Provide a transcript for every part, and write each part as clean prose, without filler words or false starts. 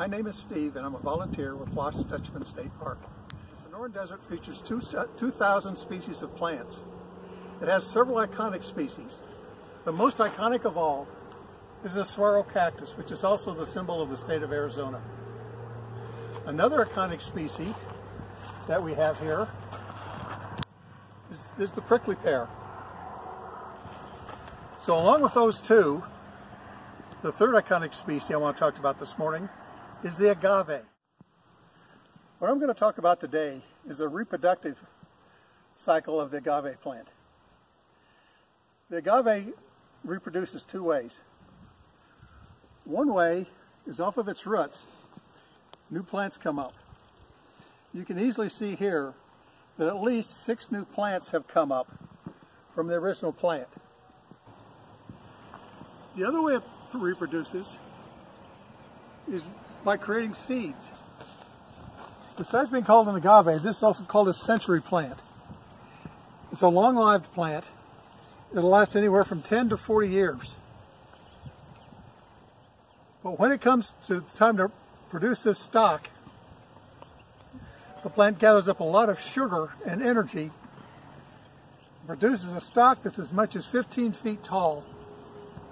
My name is Steve and I'm a volunteer with Lost Dutchman State Park. The Sonoran Desert features 2,000 species of plants. It has several iconic species. The most iconic of all is the saguaro cactus, which is also the symbol of the state of Arizona. Another iconic species that we have here is the prickly pear. So along with those two, the third iconic species I want to talk about this morning is the agave. What I'm going to talk about today is the reproductive cycle of the agave plant. The agave reproduces two ways. One way is off of its roots, new plants come up. You can easily see here that at least 6 new plants have come up from the original plant. The other way it reproduces is by creating seeds. Besides being called an agave, this is also called a century plant. It's a long-lived plant. It'll last anywhere from 10 to 40 years. But when it comes to the time to produce this stock, the plant gathers up a lot of sugar and energy, produces a stock that's as much as 15 feet tall.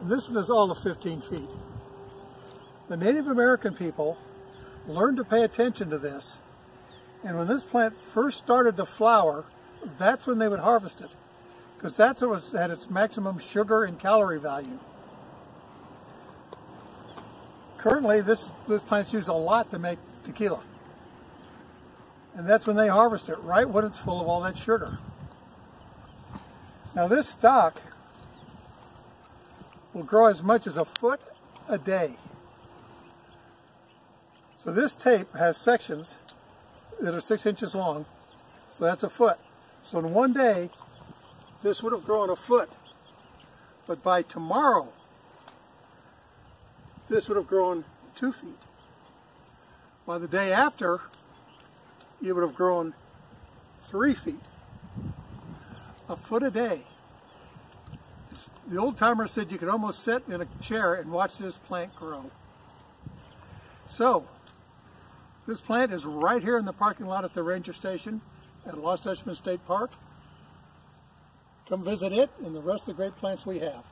And this one is all of 15 feet. The Native American people learned to pay attention to this. And when this plant first started to flower, that's when they would harvest it, because that's what was at its maximum sugar and calorie value. Currently, this plant's used a lot to make tequila. And that's when they harvest it, right when it's full of all that sugar. Now this stock will grow as much as a foot a day. So this tape has sections that are 6 inches long, so that's a foot. So in one day, this would have grown a foot. But by tomorrow, this would have grown 2 feet. By the day after, it would have grown 3 feet. A foot a day. The old timer said you could almost sit in a chair and watch this plant grow. So, this plant is right here in the parking lot at the ranger station at Lost Dutchman State Park. Come visit it and the rest of the great plants we have.